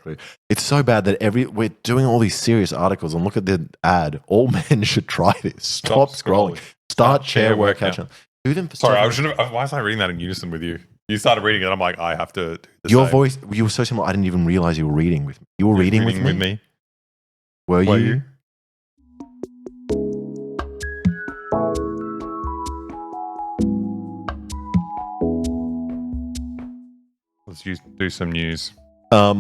exactly. It's so bad that we're doing all these serious articles and look at the ad. All men should try this. Stop scrolling. Start chair workout. Do them for Sorry, why was I reading that in unison with you? You started reading it. I'm like, I have to do the Your same. voice, you were so similar. I didn't even realize you were reading with me. You were reading with me? Were you? Let's do some news. What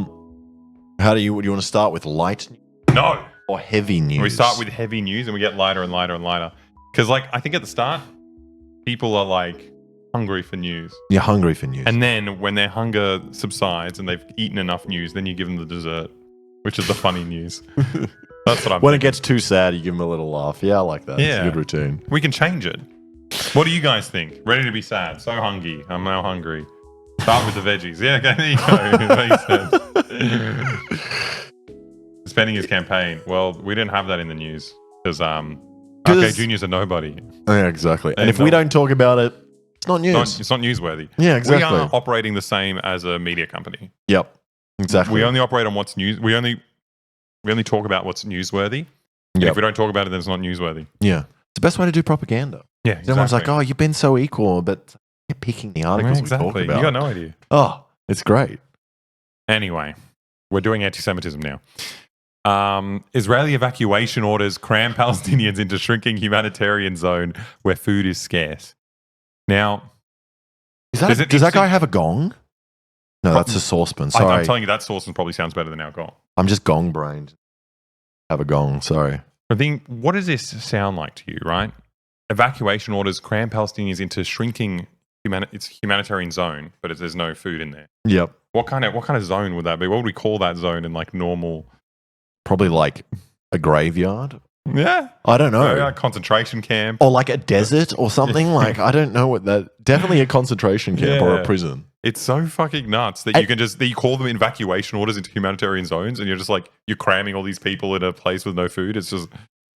do you want to start with? Light news? No. Or heavy news? We start with heavy news and we get lighter and lighter and lighter. Because, like, I think at the start, people are like hungry for news. You're hungry for news. And then when their hunger subsides and they've eaten enough news, then you give them the dessert, which is the funny news. That's what I'm When thinking. it gets too sad, you give them a little laugh. Yeah, I like that. Yeah. It's a good routine. We can change it. What do you guys think? Ready to be sad. So hungry. I'm now hungry. Start with the veggies. Yeah, okay, there you go. Makes sense. Spending his campaign. Well, we didn't have that in the news because RK Jr.'s a nobody. Yeah, exactly. And if we don't talk about it, it's not news. It's not newsworthy. Yeah, exactly. We are operating the same as a media company. Yep, exactly. We only operate on what's news. We only talk about what's newsworthy. And if we don't talk about it, then it's not newsworthy. Yeah. It's the best way to do propaganda. Yeah, exactly. Everyone's like, oh, you've been so equal, but you're picking the articles we talk about. You got no idea. Oh, it's great. Anyway, we're doing anti-Semitism now. Israeli evacuation orders cram Palestinians into shrinking humanitarian zone where food is scarce. Now, does that guy have a gong? No, that's a saucepan. Sorry. I'm telling you, that saucepan probably sounds better than alcohol. I'm just gong-brained. Have a gong, sorry. I think, what does this sound like to you, right? Evacuation orders cram Palestinians into shrinking humanitarian zone, but there's no food in there. Yep. What kind of zone would that be? What would we call that zone in like normal? Probably like a graveyard. Yeah. I don't know. Like a concentration camp. Or like a desert or something. Like, I don't know what that... Definitely a concentration camp or a prison. It's so fucking nuts that you call them evacuation orders into humanitarian zones and you're just like, you're cramming all these people in a place with no food. It's just...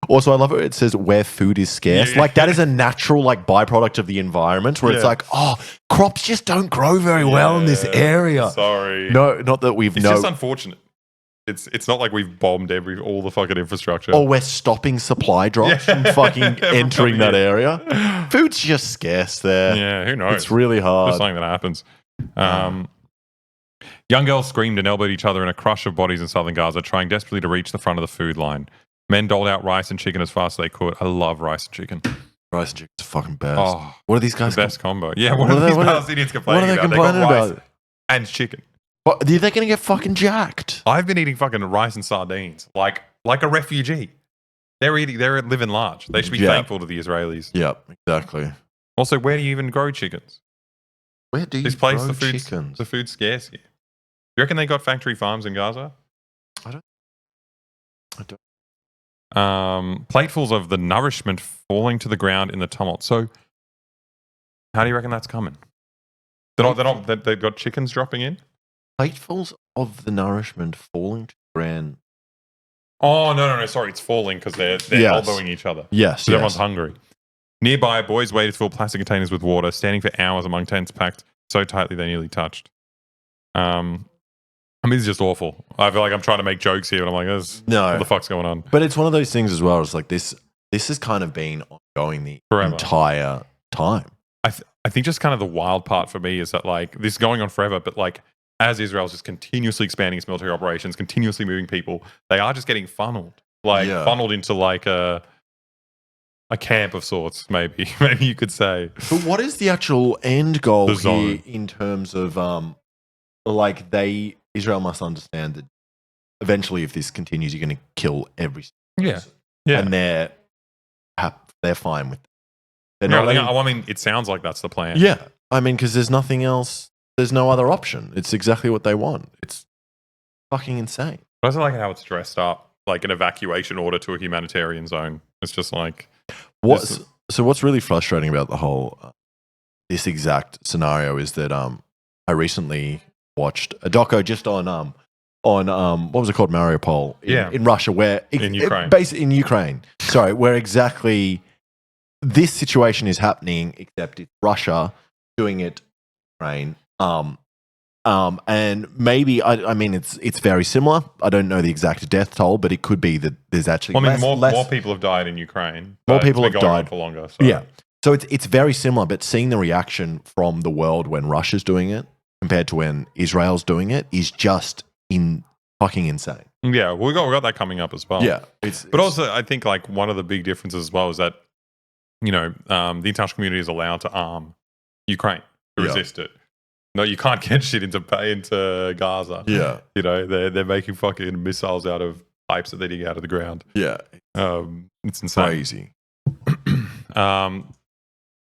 Also, I love it. It says where food is scarce. Yeah. Like that is a natural like byproduct of the environment where it's like, oh, crops just don't grow very well in this area. Sorry. No, not that It's just unfortunate. It's not like we've bombed all the fucking infrastructure. Or we're stopping supply drops from fucking entering that area. Food's just scarce there. Yeah, who knows? It's really hard. Just something that happens. Young girls screamed and elbowed each other in a crush of bodies in southern Gaza, trying desperately to reach the front of the food line. Men doled out rice and chicken as fast as they could. I love rice and chicken. Rice and chicken's the fucking best. Oh, what are these guys? The best combo. Yeah, what are these Palestinians complaining about? What are they complaining about? And chicken. What, they're going to get fucking jacked. I've been eating fucking rice and sardines like a refugee. They're living large. They should be thankful to the Israelis. Yep, exactly. Also, where do you even grow chickens? Where do you this place, grow chickens? The food's scarce here. You reckon they got factory farms in Gaza? I don't. Platefuls of the nourishment falling to the ground in the tumult. So, how do you reckon that's coming? They've got chickens dropping in? Platefuls of the nourishment falling to the ground. Oh, no. Sorry, it's falling because they're elbowing each other. Yes. So everyone's hungry. Nearby, boys waited to fill plastic containers with water, standing for hours among tents packed so tightly they nearly touched. I mean, it's just awful. I feel like I'm trying to make jokes here, and I'm like, what the fuck's going on? But it's one of those things as well. It's like this has kind of been ongoing the entire time. I think just kind of the wild part for me is that like this is going on forever, but like as Israel's just continuously expanding its military operations, continuously moving people, they are just getting funneled into like a camp of sorts, maybe you could say. But what is the actual end goal here in terms of Israel must understand that eventually, if this continues, you're going to kill every person. Yeah, and they're fine with it. I mean, it sounds like that's the plan. Yeah, I mean, because there's nothing else. There's no other option. It's exactly what they want. It's fucking insane. I also like how it's dressed up like an evacuation order to a humanitarian zone. It's just like what's really frustrating about the whole this exact scenario is that I recently watched a doco just on what was it called, Mariupol in Russia, where in Ukraine, basically in Ukraine. Sorry, where exactly this situation is happening, except it's Russia doing it in Ukraine. And maybe I mean it's very similar. I don't know the exact death toll, but it could be that there's actually more people have died in Ukraine. More people have going on died for longer. So. Yeah. So it's very similar, but seeing the reaction from the world when Russia's doing it compared to when Israel's doing it is just fucking insane. Yeah, we got that coming up as well. Yeah. But also, I think like one of the big differences as well is that, the international community is allowed to arm Ukraine to resist it. No, you can't get shit into Gaza. Yeah. They're making fucking missiles out of pipes that they dig out of the ground. Yeah. It's insane. Crazy.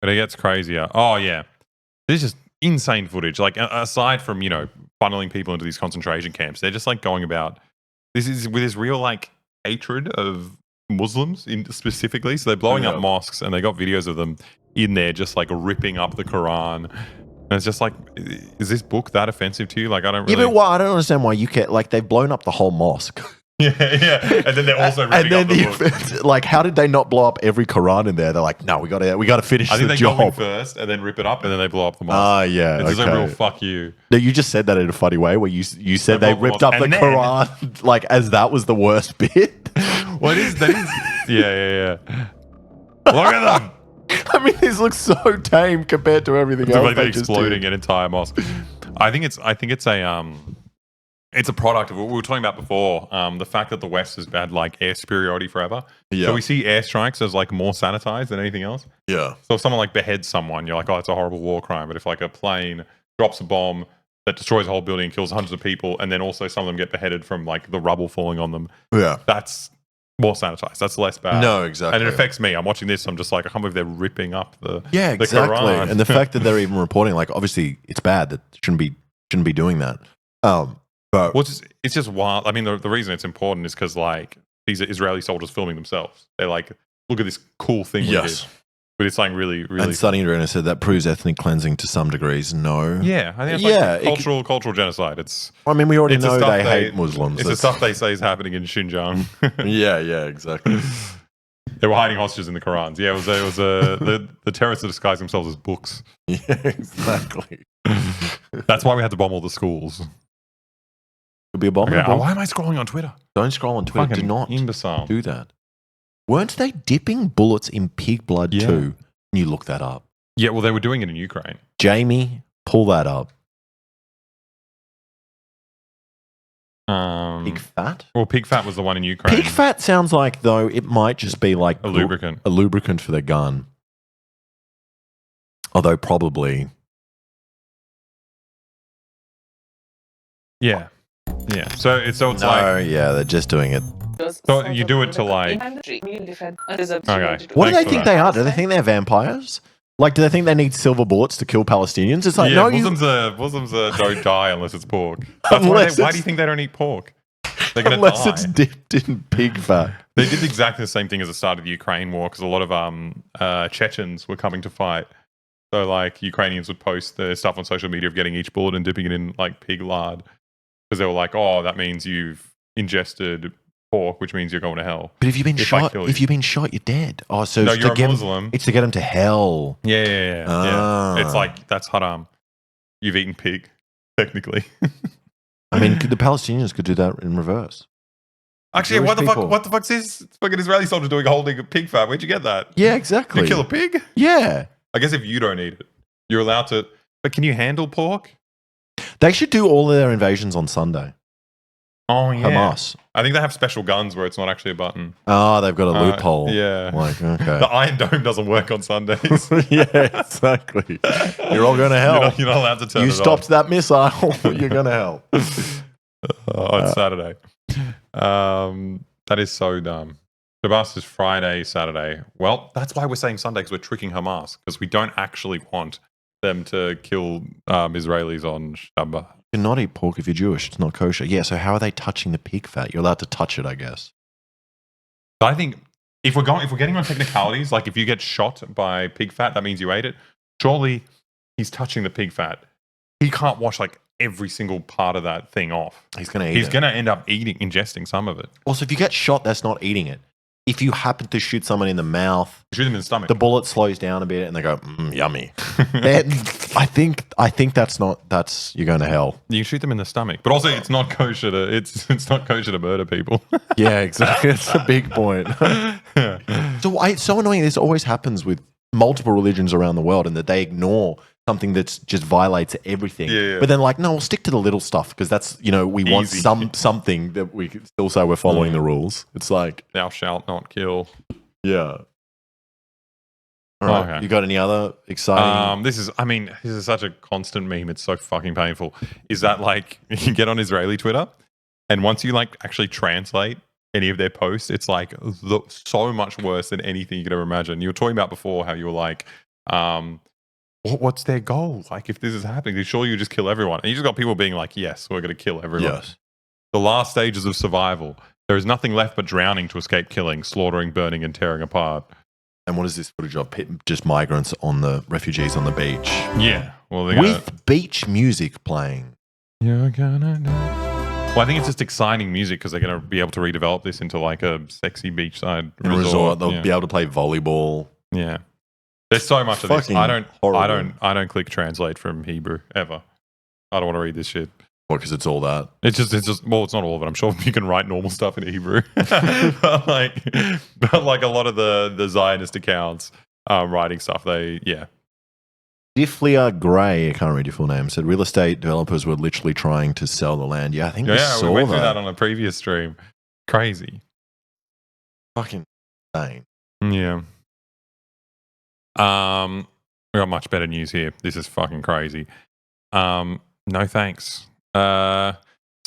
But it gets crazier. Oh yeah, this is just insane footage. Like aside from funneling people into these concentration camps, they're just like going about this is with this real like hatred of Muslims specifically. So they're blowing up mosques, and they got videos of them in there just like ripping up the Quran. And it's just like, is this book that offensive to you? Like I don't really. Yeah, but I don't understand why you can't. Like they've blown up the whole mosque. Yeah, and then they're also ripping up the book. Like, how did they not blow up every Quran in there? They're like, no, we got to finish the job. I think they go in first and then rip it up, and then they blow up the mosque. Yeah, it's just a real fuck you. No, you just said that in a funny way, where you said they ripped up the Quran, like as that was the worst bit. What is that? Yeah. Look at them. I mean, this looks so tame compared to everything else. Like they're exploding an entire mosque. I think it's a product of what we were talking about before. The fact that the West has had like air superiority forever. Yeah. So we see airstrikes as like more sanitized than anything else. Yeah. So if someone like beheads someone, you're like, oh, it's a horrible war crime. But if like a plane drops a bomb that destroys a whole building and kills hundreds of people, and then also some of them get beheaded from like the rubble falling on them. Yeah. That's more sanitized. That's less bad. No, exactly. And it affects me. I'm watching this. I'm just like, I can't believe they're ripping up the exactly. Quran. And the fact that they're even reporting, like, obviously it's bad. That shouldn't be doing that. But it's just wild. I mean, the reason it's important is because like these are Israeli soldiers filming themselves. They're like, look at this cool thing we did. But it's like really, really. And Sunny Arena said that proves ethnic cleansing to some degrees. No. Yeah, I think it's like cultural genocide. I mean, we already know they hate Muslims. It's the stuff they say is happening in Xinjiang. yeah, exactly. They were hiding hostages in the Qurans. Yeah, it was the terrorists that disguised themselves as books. Yeah, exactly. That's why we had to bomb all the schools. Could be a bomb. Okay, why am I scrolling on Twitter? Don't scroll on Twitter. Fucking Do not imbecile. do that. Weren't they dipping bullets in pig blood too? You look that up. Yeah, well, they were doing it in Ukraine. Jamie, pull that up. Pig fat? Well, pig fat was the one in Ukraine. Pig fat sounds like, though, it might just be like a lubricant. A lubricant for the gun. Although probably. Yeah. So it's like. Yeah, they're just doing it. So you do it to like. Okay. What do they think they are? Do they think they're vampires? Like, do they think they need silver bullets to kill Palestinians? It's like, no, Muslims don't die unless it's pork. That's why do you think they don't eat pork? They're gonna unless die. It's dipped in pig fat. They did exactly the same thing as the start of the Ukraine war because a lot of Chechens were coming to fight. So like Ukrainians would post their stuff on social media of getting each bullet and dipping it in like pig lard because they were like, oh, that means you've ingested pork, which means you're going to hell. But if you've been shot, you're dead. Oh, so no, you're a Muslim. It's to get them to hell. Yeah. It's like that's haram. You've eaten pig, technically. I mean, the Palestinians could do that in reverse. Actually, what the fuck's this fucking Israeli soldier doing holding a pig fat? Where'd you get that? Yeah, exactly. You kill a pig? Yeah. I guess if you don't eat it, you're allowed to. But can you handle pork? They should do all of their invasions on Sunday. Oh, yeah. Hamas. I think they have special guns where it's not actually a button. Oh, they've got a loophole. Yeah. Like, okay. The Iron Dome doesn't work on Sundays. Yeah, exactly. You're all going to hell. You're not allowed to turn it You off. stopped that missile. You're going to hell. On Saturday. That is so dumb. Shabbat is Friday, Saturday. Well, that's why we're saying Sunday because we're tricking Hamas because we don't actually want them to kill Israelis on Shabbat. You cannot eat pork if you're Jewish. It's not kosher. Yeah, so how are they touching the pig fat? You're allowed to touch it, I guess. So I think if we're getting on technicalities, like if you get shot by pig fat, that means you ate it. Surely he's touching the pig fat. He can't wash like every single part of that thing off. He's going to eat it. He's going to end up ingesting some of it. Also, if you get shot, that's not eating it. if you happen to shoot someone in the mouth, Shoot them in the stomach. the bullet slows down a bit, and they go, yummy. I think that's you're going to hell. You can shoot them in the stomach, but also it's not kosher to it's not kosher to murder people. Yeah, exactly. That's a big point. So it's so annoying. This always happens with multiple religions around the world, and that they ignore something that just violates everything. Yeah. But then, like, no, we'll stick to the little stuff because that's, we want Easy. something that we can still say we're following the rules. It's like, Thou shalt not kill. yeah. All right. Okay. You got any other exciting? This is such a constant meme. It's so fucking painful. Is that like you get on Israeli Twitter, and once you like actually translate any of their posts, it's like so much worse than anything you could ever imagine. You were talking about before how you were like, what's their goal? Like, if this is happening, surely you just kill everyone. And you just got people being like, yes, we're going to kill everyone. Yes. The last stages of survival. There is nothing left but drowning to escape killing, slaughtering, burning, and tearing apart. And what is this footage of? Just migrants on the refugees on the beach. Yeah. Well, With beach music playing. You're gonna know. Well, I think it's just exciting music because they're going to be able to redevelop this into like a sexy beachside resort. They'll be able to play volleyball. Yeah. There's so much of this. Fucking I don't horrible. click translate from Hebrew ever. I don't want to read this shit. What? Because it's all that. It's just well, it's not all of it. I'm sure you can write normal stuff in Hebrew, but like a lot of the Zionist accounts writing stuff, Difflia Gray, I can't read your full name, said real estate developers were literally trying to sell the land. Yeah, I think we saw we went through that on a previous stream. Crazy. Fucking insane. Yeah. We got much better news here. This is fucking crazy. No thanks. So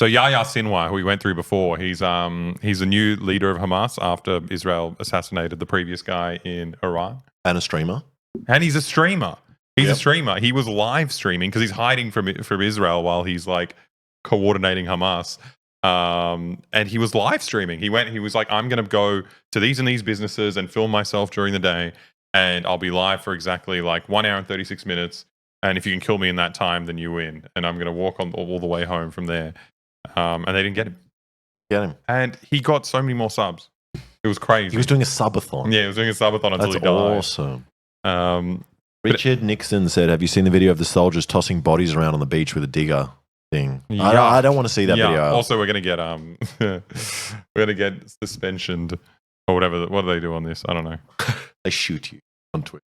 Yahya Sinwar, who we went through before, he's a new leader of Hamas after Israel assassinated the previous guy in Iran. And a streamer. And he's a streamer. He's a streamer. He was live streaming because he's hiding from Israel while he's like coordinating Hamas. And he was live streaming. He was like, I'm going to go to these and these businesses and film myself during the day. And I'll be live for exactly like 1 hour and 36 minutes. And if you can kill me in that time, then you win. And I'm going to walk on all the way home from there. And they didn't get him. Get him. And he got so many more subs. It was crazy. He was doing a subathon. Yeah, he was doing a subathon until he died. Awesome. Richard Nixon said, have you seen the video of the soldiers tossing bodies around on the beach with a digger thing? Yeah. I don't want to see that video. Also, we're going to get suspensioned or whatever. What do they do on this? I don't know. They shoot you on Twitter.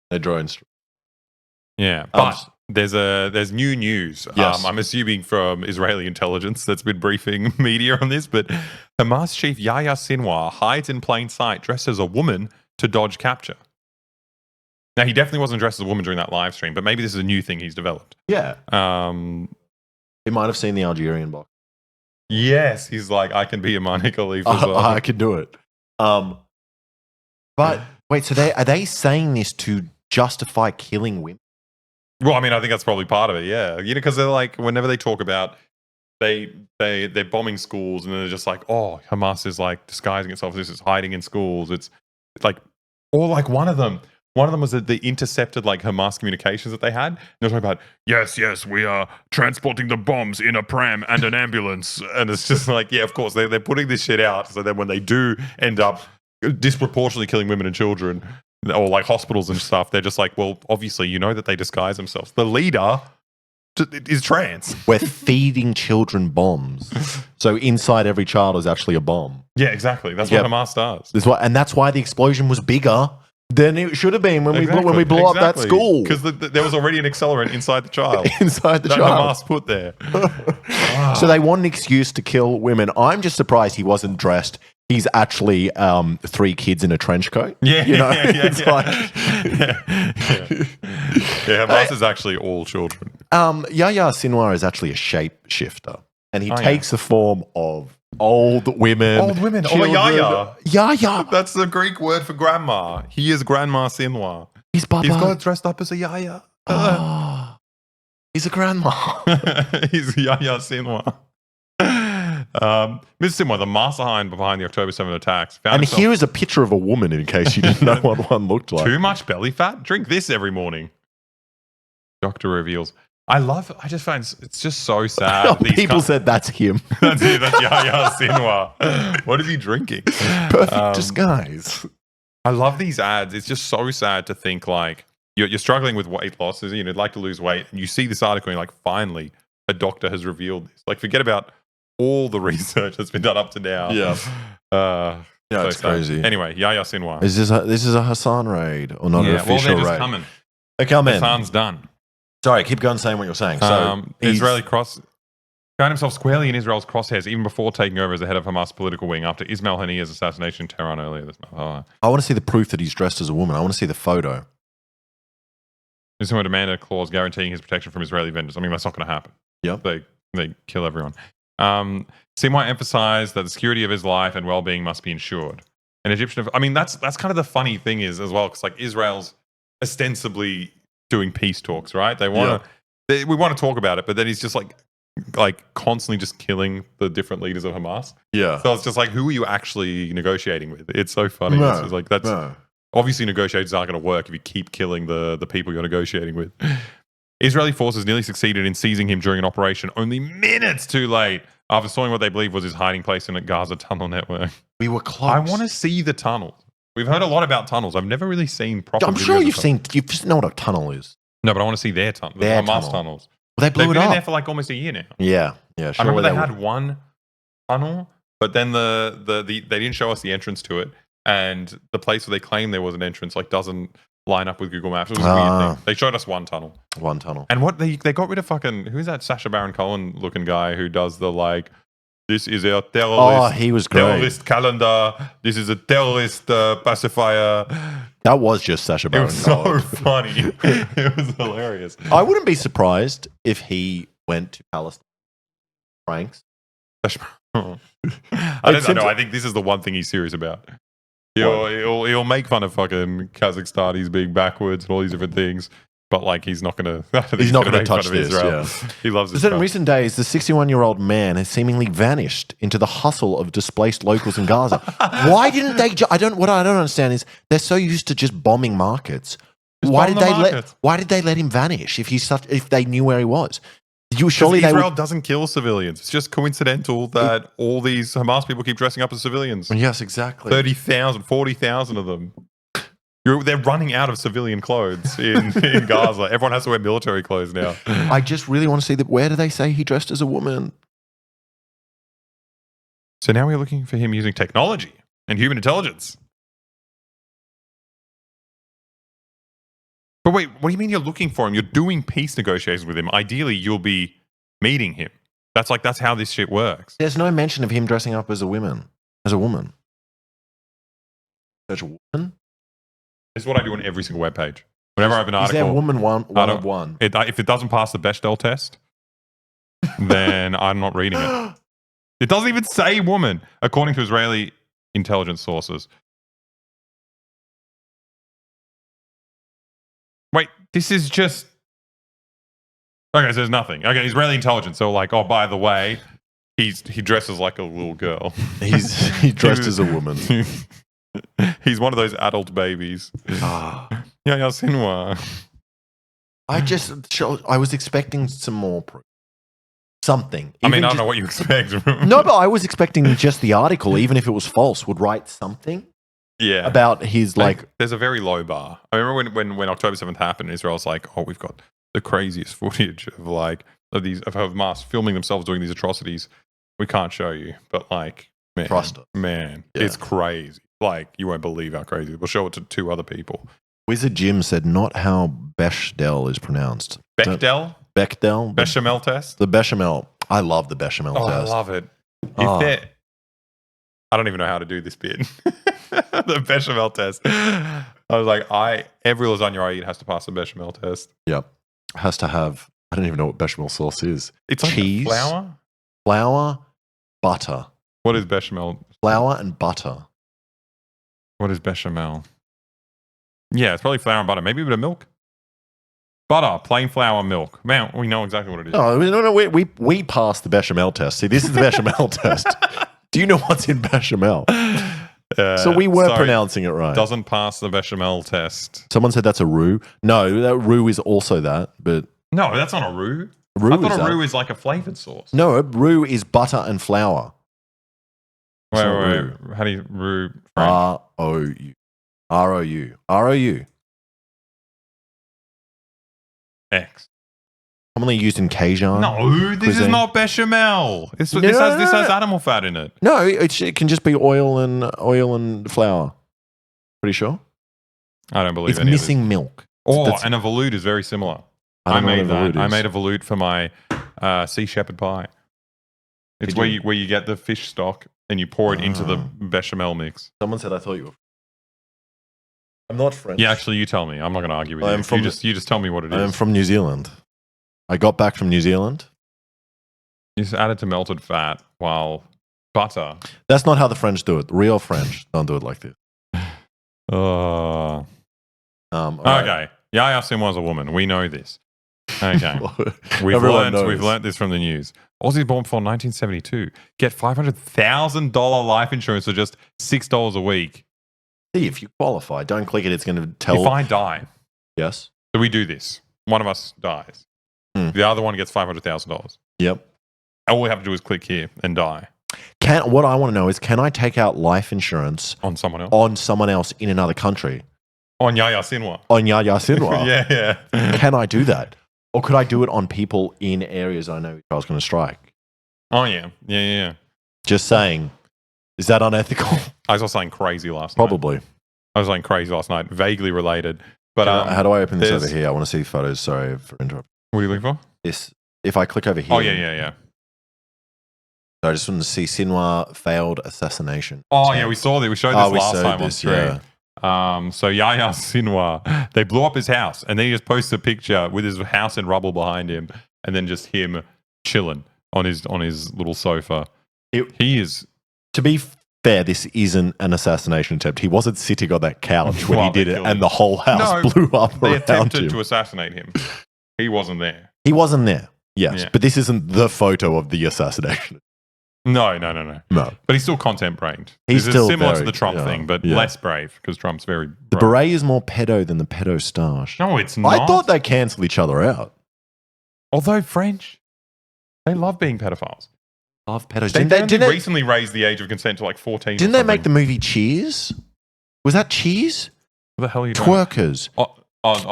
They draw instruments. Yeah, but there's new news. Yes. I'm assuming from Israeli intelligence that's been briefing media on this, but Hamas chief Yahya Sinwar hides in plain sight dressed as a woman to dodge capture. Now, he definitely wasn't dressed as a woman during that live stream, but maybe this is a new thing he's developed. Yeah. He might have seen the Algerian box. Yes, he's like, I can be a Mani Khalif as well. I can do it. But wait, so are they saying this to justify killing women? Well, I mean, I think that's probably part of it, yeah. Because they're like, whenever they talk about they're bombing schools, and they're just like, oh, Hamas is like disguising itself as this, it's hiding in schools. It's like, or like one of them was the intercepted like Hamas communications that they had. And they're talking about, yes, we are transporting the bombs in a pram and an ambulance. And it's just like, yeah, of course, they're putting this shit out. So then when they do end up disproportionately killing women and children, or like hospitals and stuff, they're just like, well, obviously, you know that they disguise themselves. The leader is trans. We're feeding children bombs. So inside every child is actually a bomb. Yeah, exactly. That's what Hamas does. And that's why the explosion was bigger than it should have been when we blew up that school. Because there was already an accelerant inside the child. Inside the that child. Hamas put there. So they want an excuse to kill women. I'm just surprised he wasn't dressed. He's actually 3 kids in a trench coat. Yeah, it's like Hamas is actually all children. Yahya Sinwar is actually a shapeshifter, and he takes the form of old women. Old women. Children. Oh, Yahya. Yahya. That's the Greek word for grandma. He is Grandma Sinwar. He's Baba. He's got dressed up as a Yahya. He's a grandma. He's Yahya Sinwar. Mr. Sinwar, the mastermind behind the October 7 attacks. And here is a picture of a woman in case you didn't know what one looked like. Too much belly fat? Drink this every morning. Doctor reveals. I just find it's just so sad. People said that's him. That's it. That's Yahya Sinwar. What is he drinking? Perfect disguise. I love these ads. It's just so sad to think like you're struggling with weight loss. You'd like to lose weight, and you see this article and you're like, finally, a doctor has revealed this. Like, forget about all the research that's been done up to now. Yeah. Yeah, it's crazy. Anyway, Yahya Sinwar. This is a Hassan raid or not an official they're just raid? coming. They come in. Hassan's done. Sorry, keep going saying what you're saying. So Israeli found himself squarely in Israel's crosshairs even before taking over as the head of Hamas political wing after Ismail Haniyeh's assassination in Tehran earlier this month. I want to see the proof that he's dressed as a woman. I want to see the photo. Israel demanded a clause guaranteeing his protection from Israeli vendors. I mean, that's not going to happen. Yep. They kill everyone. Sinwar emphasized that the security of his life and well-being must be ensured. An Egyptian, that's kind of the funny thing is as well, because like Israel's ostensibly doing peace talks, right? We want to talk about it, but then he's just like constantly just killing the different leaders of Hamas. Yeah. So it's just like, who are you actually negotiating with? It's so funny. No, it's just like obviously negotiations aren't going to work if you keep killing the people you're negotiating with. Israeli forces nearly succeeded in seizing him during an operation only minutes too late after destroying what they believe was his hiding place in a Gaza tunnel network. We were close. I want to see the tunnel. We've heard a lot about tunnels. I've never really seen proper. I'm sure you just know what a tunnel is. No, but I want to see their tunnel. The Hamas tunnels. Well, they blew They've it been up. in there for like almost a year now. Yeah. Sure. I remember they had one tunnel, but then they didn't show us the entrance to it, and the place where they claim there was an entrance like doesn't line up with Google Maps. It was a weird thing. They showed us one tunnel. And what they got rid of fucking who's that Sacha Baron Cohen looking guy who does the like. This is a terrorist. Oh, he was great. Terrorist calendar. This is a terrorist pacifier. That was just Sacha Baron Cohen. It was so funny. It was hilarious. I wouldn't be surprised if he went to Palestine. Franks. I don't know. I think this is the one thing he's serious about. He'll make fun of fucking Kazakhstan. He's being backwards and all these different things. But like, he's not going to. He's not going to touch this. Israel. Yeah. He loves it. In recent days, the 61-year-old man has seemingly vanished into the hustle of displaced locals in Gaza. Why didn't they? What I don't understand is they're so used to just bombing markets. Why did they let him vanish if they knew where he was? Israel doesn't kill civilians. It's just coincidental that all these Hamas people keep dressing up as civilians. Yes, exactly. 30,000, 40,000 of them. They're running out of civilian clothes in Gaza. Everyone has to wear military clothes now. I just really want to see where do they say he dressed as a woman? So now we're looking for him using technology and human intelligence. But wait, what do you mean you're looking for him? You're doing peace negotiations with him. Ideally, you'll be meeting him. That's how this shit works. There's no mention of him dressing up as a woman. As a woman. As a woman? This is what I do on every single webpage. Whenever I have an article. Is there a woman one of one? If it doesn't pass the Bechdel test, then I'm not reading it. It doesn't even say woman, according to Israeli intelligence sources. Wait, this is just... Okay, so there's nothing. Okay, Israeli intelligence. So like, oh, by the way, he dresses like a little girl. He dressed as a woman. He's one of those adult babies. Yeah, Sinwar. I was expecting some more proof. Something. I don't know what you expect. No, but I was expecting just the article, even if it was false, would write something. Yeah. About his There's a very low bar. I remember when October 7th happened, Israel's like, oh, we've got the craziest footage of Hamas filming themselves doing these atrocities. We can't show you, but like, man, trust us. Man, it's crazy. Like, you won't believe how crazy. We'll show it to 2 other people. Wizard Jim said not how Bechdel is pronounced. Bechdel? Bechamel test? The bechamel. I love the bechamel test. I love it. I don't even know how to do this bit. The bechamel test. I was like, every lasagna I eat has to pass the bechamel test. Yep. Has to have, I don't even know what bechamel sauce is. It's cheese, like flour, butter. What is bechamel? Flour and butter. What is bechamel? Yeah, it's probably flour and butter. Maybe a bit of milk. Butter, plain flour, milk. Man, we know exactly what it is. Oh, no, we passed the bechamel test. See, this is the bechamel test. Do you know what's in bechamel? So we were pronouncing it right. Doesn't pass the bechamel test. Someone said that's a roux. No, that roux is also that, but No, that's not a roux. Roux I thought is a that. roux is like a flavored sauce. No, a roux is butter and flour. It's Wait, not wait, roux. wait. How do you roux French? R-O-U. R-O-U. R-O-U. X. Commonly used in Cajun. No, this is cuisine. not bechamel. This No, has animal fat in it. No, it can just be oil and flour. Pretty sure. I don't believe It's any missing of this. milk. Oh, That's- and a veloute is very similar. I don't know made what a that. veloute I is. made a veloute for my sea shepherd pie. It's Did where you get the fish stock and you pour it into the bechamel mix. Someone said I thought you were. I'm not French. Yeah, actually, you tell me. I'm not going to argue with I you. am from You just tell me what it is. I am from New Zealand. I got back from New Zealand. You just add it to melted fat while butter. That's not how the French do it. Real French don't do it like this. All Right. Okay. Yahya Sinwar's a woman. We know this. Okay. We've Everyone learned this from the news. Aussies born before 1972 get $500,000 life insurance for just $6 a week. See, if you qualify, don't click it. It's going to tell. If I die, Yes. so we do this. One of us dies. The other one gets $500,000. Yep. All we have to do is click here and die What I want to know is, can I take out life insurance on someone else. on someone else in another country? On Yahya Sinwar. On Yahya Sinwar? Yeah. Can I do that? Or could I do it on people in areas I know I was going to strike? Oh, yeah. Yeah. Just saying. Is that unethical? I was also saying crazy last night. Probably. I was saying crazy last night. Vaguely related. But How do I open this there's- over here? I want to see photos. Sorry for interrupting. what are you looking for? This. If I click over here. Oh, yeah. So I just want to see Sinwar failed assassination. Oh, yeah, we saw that. We showed this last time on screen. Yeah. So Yahya Sinwar, they blew up his house, and then he just posted a picture with his house in rubble behind him, and then just him chilling on his little sofa. He is. To be fair, this isn't an assassination attempt. He wasn't sitting on that couch when he did it, and the whole house blew up They around attempted him. to assassinate him. He wasn't there. He wasn't there. Yes, Yeah. but this isn't the photo of the assassination. No. No. But he's still content brained. He's This still is similar to very- the Trump yeah, thing, but yeah. less brave because Trump's very. The brave. beret is more pedo than the pedo stash. No, it's not. I thought they cancel each other out. Although French, they love being pedophiles. Love pedos. They Didn't they recently raised the age of consent to like 14. didn't they make the movie Cheers? Was that Cheers? What the hell are you doing? Twerkers,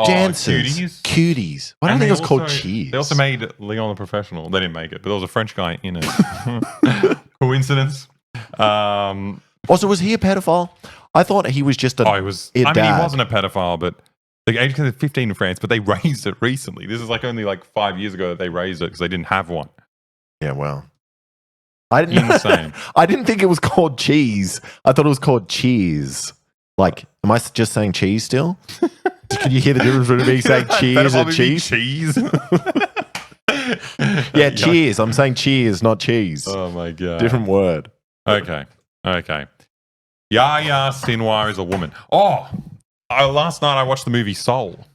dancers, Cuties. cuties. I don't And think they it was called also- Cheers. They also made Leon the Professional. They didn't make it, but there was a French guy in it. Coincidence? Also, was he a pedophile? I thought he was just a. He was. a I mean, dad. he wasn't a pedophile, but the age is 15 in France. But they raised it recently. This is like only like 5 years ago that they raised it because they didn't have one. Yeah, well. I didn't. Insane. I didn't think it was called cheese. I thought it was called cheese. Like, am I just saying cheese still? Can you hear the difference between me saying cheese and cheese? Cheese. Yeah, cheers. I'm saying cheers, not cheese. Oh my god. Different word. Okay. Yahya Sinwar is a woman. Last night I watched the movie Soul.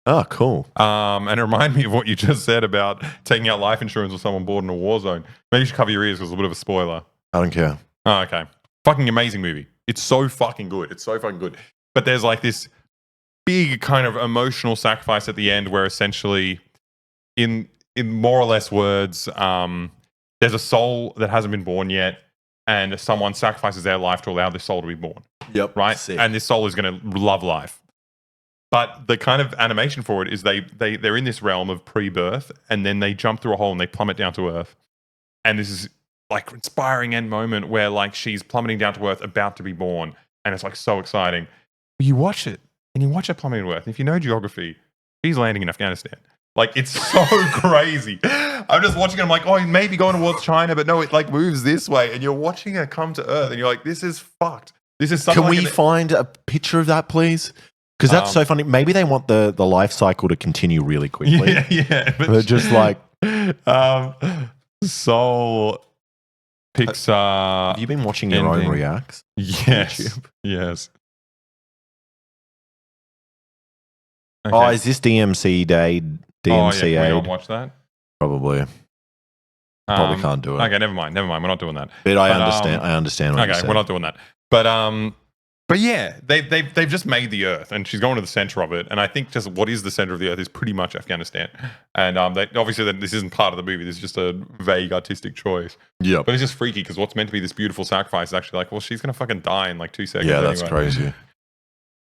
Oh, cool. And it reminded me of what you just said about taking out life insurance with someone bored in a war zone. Maybe you should cover your ears because it's a bit of a spoiler. I don't care. Oh, okay. Fucking amazing movie. It's so fucking good. But there's like this big kind of emotional sacrifice at the end where essentially, in more or less words, there's a soul that hasn't been born yet, and someone sacrifices their life to allow this soul to be born. Yep. Right? Sick. And this soul is going to love life. But the kind of animation for it is they're in this realm of pre-birth, and then they jump through a hole and they plummet down to earth. And this is like inspiring end moment where like she's plummeting down to earth, about to be born, and it's like so exciting. You watch it, and you watch her plummeting to earth. And if you know geography, she's landing in Afghanistan. Like, it's so crazy. I'm just watching it. I'm like, oh, he may be going towards China, but no, it like moves this way. And you're watching her come to earth, and you're like, this is fucked. This is something. Can we find a picture of that, please? Because that's so funny. Maybe they want the life cycle to continue really quickly. Yeah. But They're just like, Soul Pixar. have you been watching your own ending. reacts? Yes. YouTube? Yes. Oh, Okay. is this DMC Day? Oh, yeah. DMC Can we aid? not watch that? Probably. Probably can't do it. Okay, never mind. We're not doing that. But I But, understand. I understand what you're Okay, saying. we're not doing that. But But yeah, they've just made the Earth, and she's going to the center of it. And I think just what is the center of the Earth is pretty much Afghanistan. And obviously this isn't part of the movie. This is just a vague artistic choice. Yeah. But it's just freaky because what's meant to be this beautiful sacrifice is actually like, well, she's gonna fucking die in like 2 seconds. Yeah, that's anyway. crazy.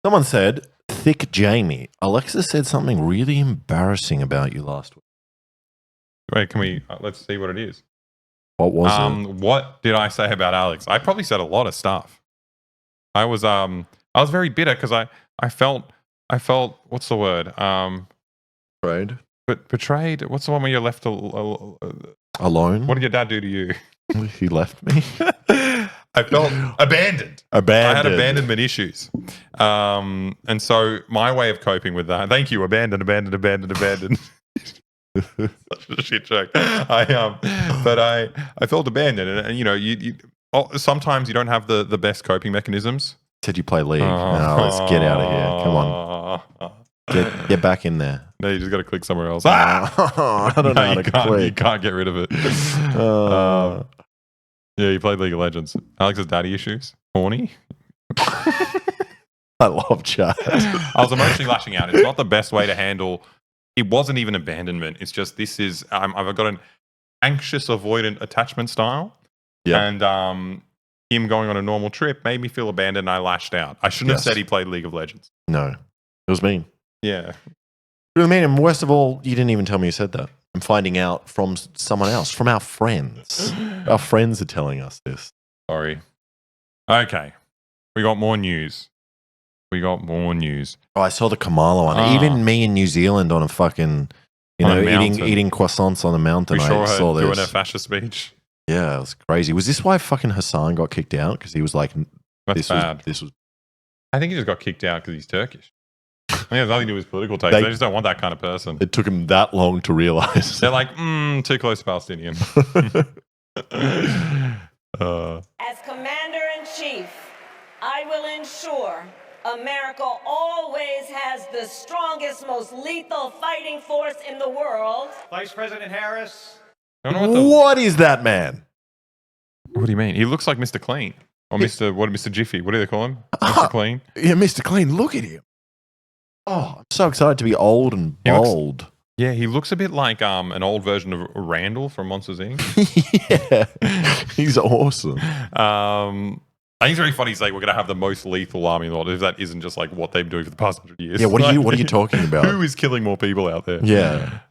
Someone said, "Thick Jamie." Alexa said something really embarrassing about you last week. Wait, can we? Let's see what it is. What was it? What did I say about Alex? I probably said a lot of stuff. I was very bitter because I felt what's the word? Betrayed. Betrayed. What's the one where you're left Alone. What did your dad do to you? He left me. I felt abandoned. I had abandonment issues. And so my way of coping with that, thank you, abandoned. Such a shit joke. But I felt abandoned. And you know, sometimes you don't have the best coping mechanisms. Said you play League. No, let's get out of here. Come on. Get back in there. No, you just got to click somewhere else. I don't know how to click. You can't get rid of it. Yeah, you played League of Legends. Alex's daddy issues. Horny. I love chat. I was emotionally lashing out. It's not the best way to handle. It wasn't even abandonment. It's just I've got an anxious avoidant attachment style. Yeah. And him going on a normal trip made me feel abandoned and I lashed out. I shouldn't have said he played League of Legends. No. It was mean. Yeah. It was mean. And worst of all, you didn't even tell me you said that. I'm finding out from someone else, from our friends. Our friends are telling us this. Sorry. Okay. We got more news. Oh, I saw the Kamala one. Even me in New Zealand on a fucking, eating croissants on a mountain. We saw saw her this. doing her fascist speech. Yeah, it was crazy. Was this why fucking Hassan got kicked out? Because he was like, That's bad. This was. I think he just got kicked out because he's Turkish. I think it has nothing to do with his political takes. They just don't want that kind of person. It took him that long to realize. They're like, too close to Palestinian. As Commander-in-Chief, I will ensure America always has the strongest, most lethal fighting force in the world. Vice President Harris. What is that man? What do you mean? He looks like Mr. Clean. Or Mr. Jiffy. What do they call him? Mr. Clean? Yeah, Mr. Clean. Look at him. Oh, I'm so excited to be old and bold. He looks a bit like an old version of Randall from Monsters, Inc. Yeah, he's awesome. I think it's very funny to say we're going to have the most lethal army in the world if that isn't just like what they've been doing for the past 100 years. Yeah, what are you talking about? Who is killing more people out there? Yeah.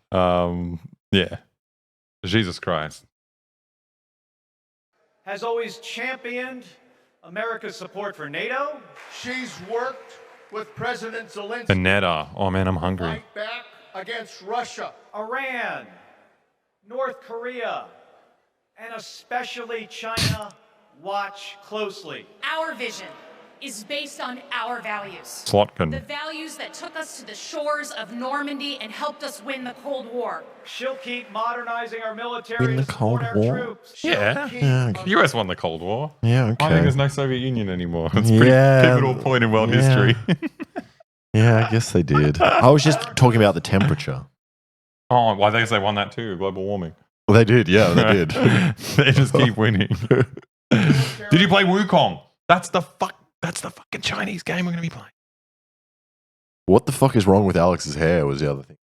Yeah. Jesus Christ. Has always championed America's support for NATO. She's worked with President Zelensky. Panetta. Oh man, I'm hungry. Fight back against Russia, Iran, North Korea, and especially China. Watch closely. Our vision is based on our values. Slotkin. The values that took us to the shores of Normandy and helped us win the Cold War. She'll keep modernizing our military Win the to support Cold our War? troops. Yeah. Okay. US won the Cold War. Yeah, okay. I think there's no Soviet Union anymore. It's a pretty pivotal point in world history. Yeah, I guess they did. I was just talking about the temperature. Oh, well, I guess they won that too, global warming. Well, they did, yeah, they did. They just keep winning. Did you play Wukong? That's the fucking Chinese game we're going to be playing. What the fuck is wrong with Alex's hair was the other thing.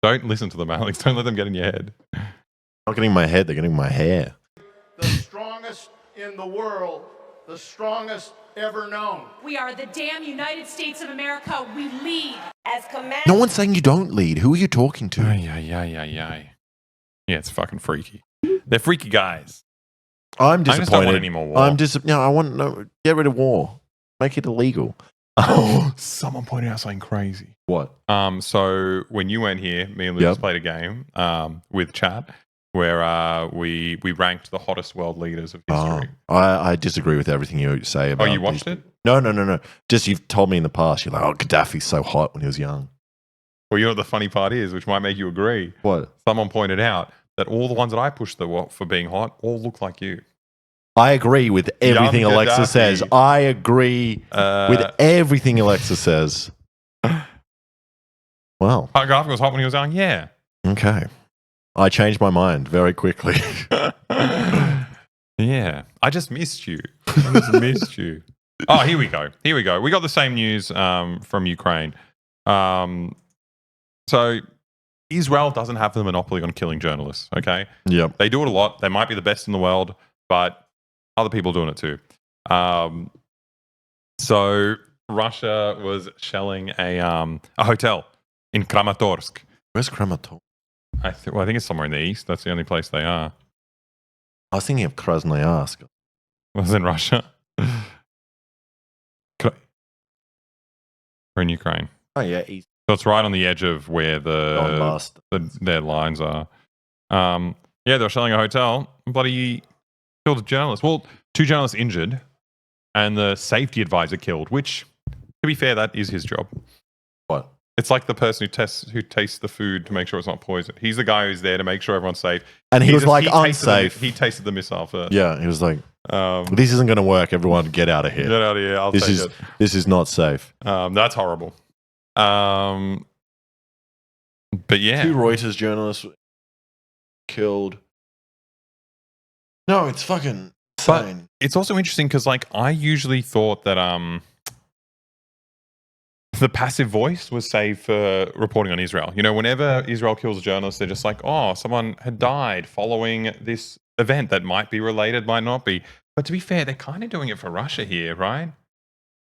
Don't listen to them, Alex. Don't let them get in your head. Not getting my head, they're getting my hair. the strongest in the world, the strongest ever known. We are the damn United States of America. We lead. As Commander. No one's saying you don't lead. Who are you talking to? Yeah, it's fucking freaky. They're freaky guys. I'm I disappointed. just don't want any more war. I want no. Get rid of war. Make it illegal. Oh, someone pointed out something crazy. What? So when you went here, me and Lucas played a game with chat where we ranked the hottest world leaders of history. I disagree with everything you say about. Oh, you watched it? No. Just you've told me in the past. You're like, oh, Gaddafi's so hot when he was young. Well, you know what the funny part is, which might make you agree. What? Someone pointed out that all the ones that I pushed for being hot all look like you. I agree with everything Young Alexa Gaddafi. says. I agree with everything Alexa says. Well, Gaddafi was hot when he was young. Yeah. okay. I changed my mind very quickly. Yeah. I just missed you. I just missed you. Oh, here we go. Here we go. We got the same news from Ukraine. So Israel doesn't have the monopoly on killing journalists, okay? Yep. They do it a lot. They might be the best in the world, but other people doing it too. So Russia was shelling a hotel in Kramatorsk. Where's Kramatorsk? I think it's somewhere in the east. That's the only place they are. I was thinking of Krasnoyarsk. Was in Russia? Or in Ukraine. Oh yeah, east. So it's right on the edge of where their lines are. Yeah, they were shelling a hotel. Bloody killed a journalist. Well, 2 journalists injured, and the safety advisor killed. Which, to be fair, that is his job. What? It's like the person who tastes the food to make sure it's not poison. He's the guy who's there to make sure everyone's safe. And he was like, unsafe. He tasted the missile first. Yeah, he was like, this isn't going to work. Everyone, get out of here. Get out of here. This is not safe. That's horrible. But yeah, 2 Reuters journalists killed. No, it's fucking insane. But it's also interesting because, like, I usually thought that the passive voice was saved for reporting on Israel. You know, whenever Israel kills a journalist, they're just like, oh, someone had died following this event that might be related, might not be. But to be fair, they're kind of doing it for Russia here, right?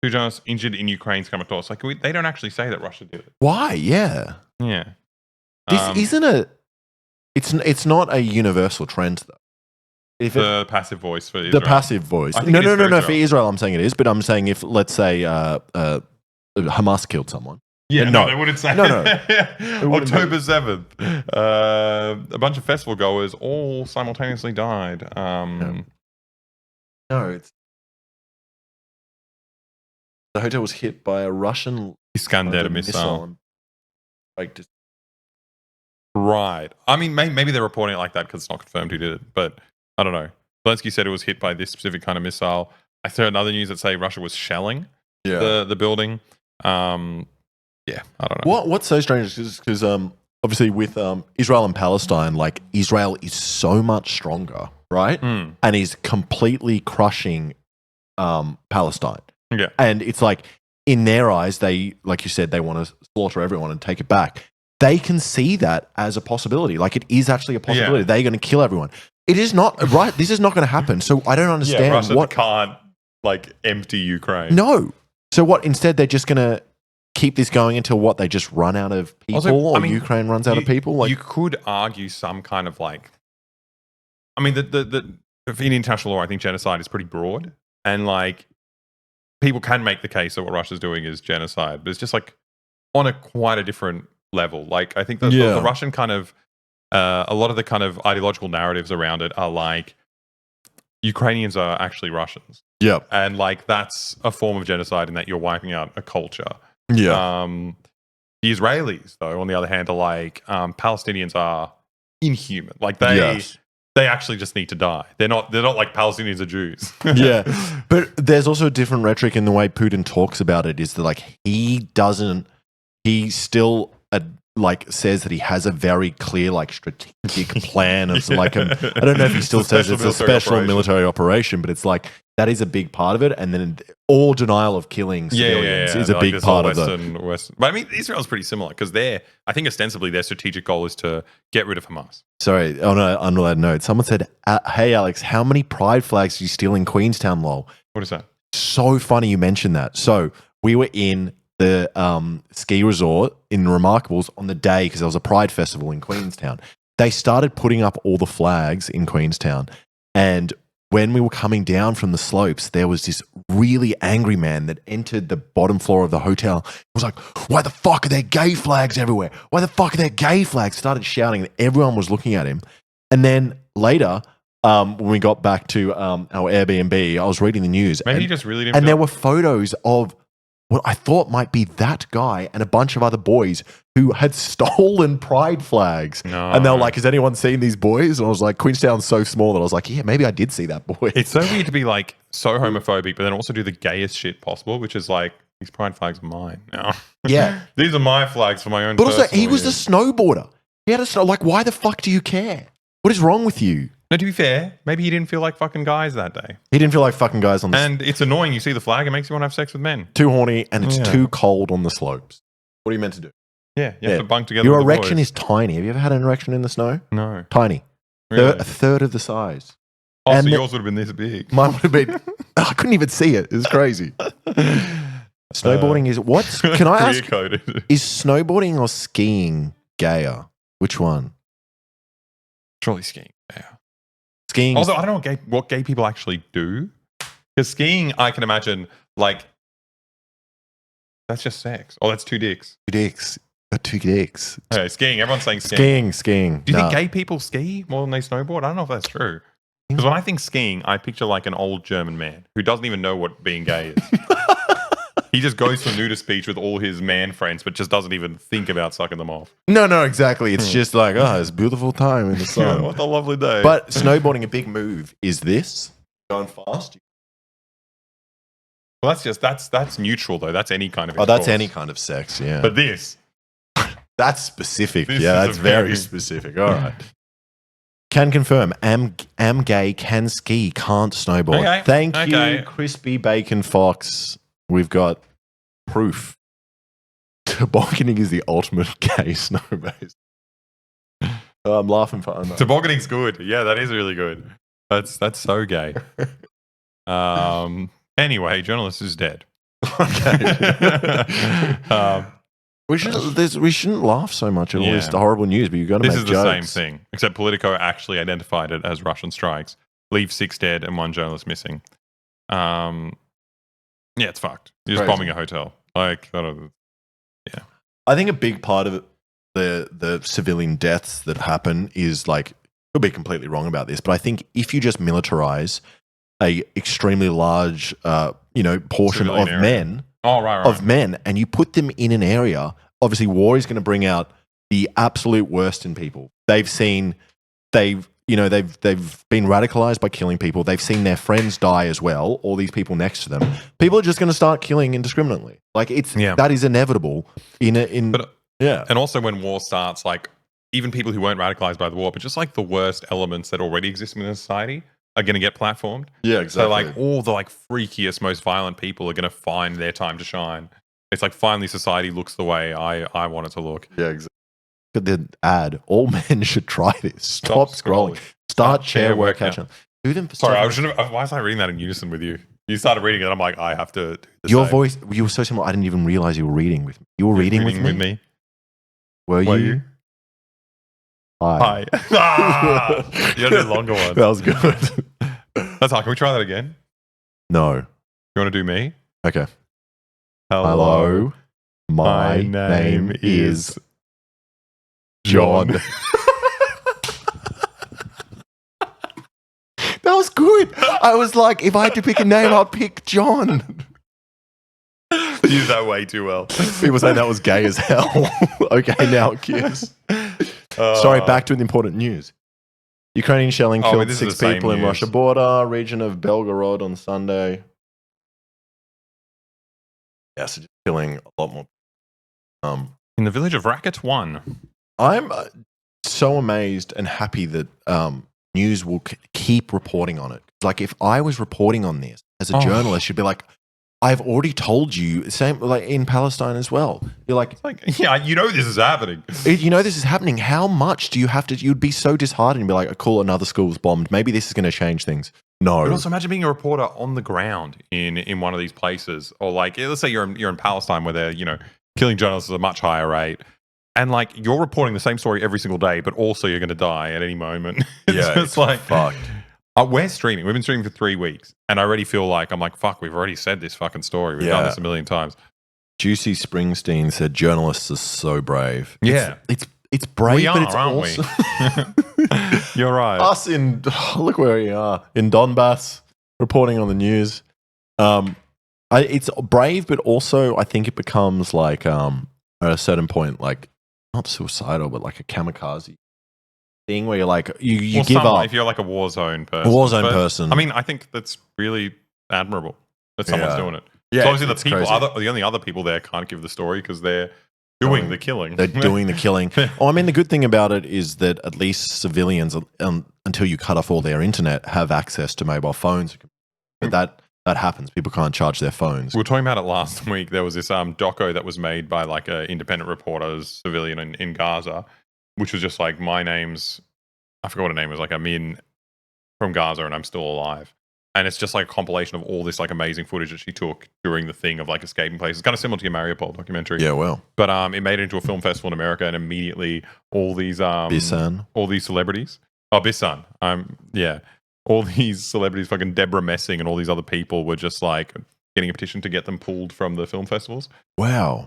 2 journalists injured in Ukraine's Kramatorsk. Like, they don't actually say that Russia did it. Why? Yeah. Yeah. This isn't a... It's not a universal trend, though. If the passive voice for Israel. The passive voice. No. For Israel, I'm saying it is. But I'm saying if, let's say, Hamas killed someone. Yeah, no, they wouldn't say no. October 7th. A bunch of festival goers all simultaneously died. No, it's... The hotel was hit by a Russian Iskander missile. Like, right. I mean, maybe they're reporting it like that because it's not confirmed who did it. But I don't know. Zelensky said it was hit by this specific kind of missile. I heard another news that say Russia was shelling the building. Yeah, I don't know. What's so strange is because obviously with Israel and Palestine, like Israel is so much stronger, right? And is completely crushing Palestine. Yeah. And it's like, in their eyes, they, like you said, they want to slaughter everyone and take it back. They can see that as a possibility. Like, it is actually a possibility. Yeah. They're going to kill everyone. It is not, right? This is not going to happen. So I don't understand Russia what can't, like, empty Ukraine. No. So what, instead they're just going to keep this going until what, they just run out of people, also, or Ukraine runs out of people? Like, you could argue some kind of, like, I mean, in international law, I think genocide is pretty broad. And, like, people can make the case that what Russia's doing is genocide, but it's just like on quite a different level. Like, I think the Russian kind of, a lot of the kind of ideological narratives around it are like, Ukrainians are actually Russians. Yeah. And like, that's a form of genocide in that you're wiping out a culture. Yeah. The Israelis, though, on the other hand, are like, Palestinians are inhuman. Like, they actually just need to die. They're not like Palestinians are Jews. Yeah. But there's also a different rhetoric in the way Putin talks about it, is that like he still like says that he has a very clear like strategic plan of like I don't know if he still says it's a special military operation, but it's like that is a big part of it, and then all denial of killing civilians is a big part of it. But I mean, Israel's pretty similar because I think ostensibly their strategic goal is to get rid of Hamas. Sorry, on an unrelated note, someone said, hey Alex, how many pride flags do you steal in Queenstown, lol? What is that? So funny you mentioned that. So we were in the ski resort in Remarkables on the day, because there was a pride festival in Queenstown. They started putting up all the flags in Queenstown, and when we were coming down from the slopes, there was this really angry man that entered the bottom floor of the hotel. He was like, why the fuck are there gay flags everywhere? Why the fuck are there gay flags? Started shouting, and everyone was looking at him. And then later, when we got back to our Airbnb, I was reading the news. Maybe you just really didn't. And there were photos of what I thought might be that guy and a bunch of other boys who had stolen pride flags. No. And they were like, has anyone seen these boys? And I was like, Queenstown's so small that I was like, yeah, maybe I did see that boy. It's so weird to be like so homophobic, but then also do the gayest shit possible, which is like, these pride flags are mine now. Yeah. These are my flags for my own But also, he was a snowboarder. He had like, why the fuck do you care? What is wrong with you? No, to be fair, maybe he didn't feel like fucking guys that day. He didn't feel like fucking guys on the And it's annoying. You see the flag, it makes you want to have sex with men. too horny, and it's Yeah. too cold on the slopes. What are you meant to do? Yeah, you have to bunk together. Your with the erection boys. is tiny. Have you ever had an erection in the snow? No. Tiny. Really? A third of the size. Oh, and so the- yours would have been this big. Mine would have been. I couldn't even see it. It was crazy. Snowboarding is what's? Can I ask? Coded. Is snowboarding or skiing gayer? Which one? Surely skiing. Yeah. Skiing. Although I don't know what gay people actually do. Because skiing, I can imagine, like, that's just sex. Oh, that's two dicks. two dicks. Two dicks. Okay, skiing. Everyone's saying skiing. Skiing. Do you Nah. think gay people ski more than they snowboard? I don't know if that's true. Because when I think skiing, I picture like an old German man who doesn't even know what being gay is. He just goes to a nudist beach with all his man friends, but just doesn't even think about sucking them off. No, exactly. It's just like, it's a beautiful time in the sun. What a lovely day. But snowboarding, a big move is this going fast. well, that's neutral though. That's any kind of. Oh, that's intercourse. any kind of sex. Yeah, But this, that's specific. This Yeah, is that's a very very- specific. All right. Can confirm. Am gay. Can ski. Can't snowboard. Okay, Thank okay. you, Crispy Bacon Fox. We've got proof. Tobogganing is the ultimate gay snowbase. I'm laughing for unknown. tobogganing's good. Yeah, that is really good. That's so gay. Anyway, journalist is dead. Okay. We shouldn't laugh so much at all Yeah. this horrible news, but you've got to This make is the jokes. same thing, except Politico actually identified it as Russian strikes. Leave 6 dead and 1 journalist missing. Yeah, it's fucked. You're just Crazy. bombing a hotel. Like, I don't. I think a big part of the civilian deaths that happen is like, you'll be completely wrong about this, but I think if you just militarize a extremely large, portion Civilian of area. men, Oh, right. of men, and you put them in an area, obviously war is going to bring out the absolute worst in people. They've been radicalized by killing people. They've seen their friends die as well, all these people next to them. People are just going to start killing indiscriminately. Like that is inevitable But- yeah. And also when war starts, like, even people who weren't radicalized by the war, but just like the worst elements that already exist in society are going to get platformed. Yeah, exactly. So like all the like freakiest, most violent people are going to find their time to shine. It's like finally society looks the way I want it to look. Yeah, exactly. But the ad, all men should try this. Stop scrolling. Start chair workout. challenge. Do them for Sorry, seven- why was I reading that in unison with you? You started reading it. I'm like, I have to. Do the Your same. voice, you were so similar. I didn't even realize you were reading with me. You were reading with me? Were Were you? you? Hi. Hi. Ah, you gotta do longer ones. That was good. That's how. Can we try that again? No. You want to do me? Okay. Hello. My My name name is is John. That was good. I was like, if I had to pick a name, I'd pick John. You did that way too well. People say that was gay as hell. Okay, now kiss. Sorry, back to the important news. Ukrainian shelling Oh, killed this is 6 the same people in news. Russia border, region of Belgorod on Sunday. Yeah, so just killing a lot more. In the village of Racket 1. I'm so amazed and happy that news will keep reporting on it. Like, if I was reporting on this as a Oh. journalist, you'd be like, I've already told you. Same like in Palestine as well. You're like, Like, yeah, you know this is happening. you know this is happening. How much do you have to? You'd be so disheartened and be like, cool, another school's bombed. Maybe this is going to change things. No. But also imagine being a reporter on the ground in one of these places, or like let's say you're in Palestine where they're killing journalists at a much higher rate, and like you're reporting the same story every single day, but also you're going to die at any moment. It's like fucked. we're streaming. We've been streaming for 3 weeks, and I already feel like I'm like fuck. We've already said this fucking story. We've done Yeah. this a million times. Juicy Springsteen said journalists are so brave. Yeah. It's brave, We are, but it's aren't also we? You're right. us in look where we are in Donbass reporting on the news. It's brave, but also I think it becomes like at a certain point, like not suicidal, but like a kamikaze thing where you're like you Well, give somewhat, up. if you're like a war zone person. A war zone But, person. I mean, I think that's really admirable that someone's Yeah. doing it. Yeah, So obviously it's the crazy. the only other people there can't give the story because they're Doing the killing. They're doing the killing. Oh, I mean, the good thing about it is that at least civilians, until you cut off all their internet, have access to mobile phones. But that happens. People can't charge their phones. We were talking about it last week. There was this doco that was made by like an independent reporter, civilian in Gaza, which was just like, my name's, I forgot what her name was, like, I'm in from Gaza and I'm still alive. And it's just like a compilation of all this like amazing footage that she took during the thing of like escaping places. It's kind of similar to your Mariupol documentary. Yeah, well. But it made it into a film festival in America, and immediately all these celebrities. Oh, Bissan. Yeah. All these celebrities, fucking Deborah Messing and all these other people were just like getting a petition to get them pulled from the film festivals. Wow.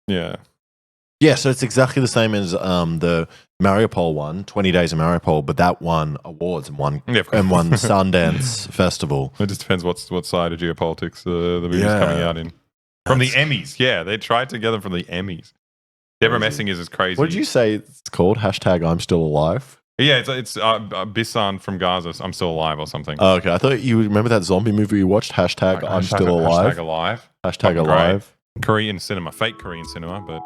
Yeah. Yeah, so it's exactly the same as the Mariupol one, 20 Days of Mariupol, but that won awards and won Sundance Festival. It just depends what side of geopolitics the movie's coming out in. From the Emmys, yeah. They tried to get them from the Emmys. Deborah Messing is crazy. What did you say it's called? Hashtag I'm still alive? Yeah, it's Bissan from Gaza, I'm still alive or something. Oh, okay. I thought you remember that zombie movie you watched? Hashtag I'm still alive. Hashtag alive. Hashtag alive. Korean cinema, fake Korean cinema, but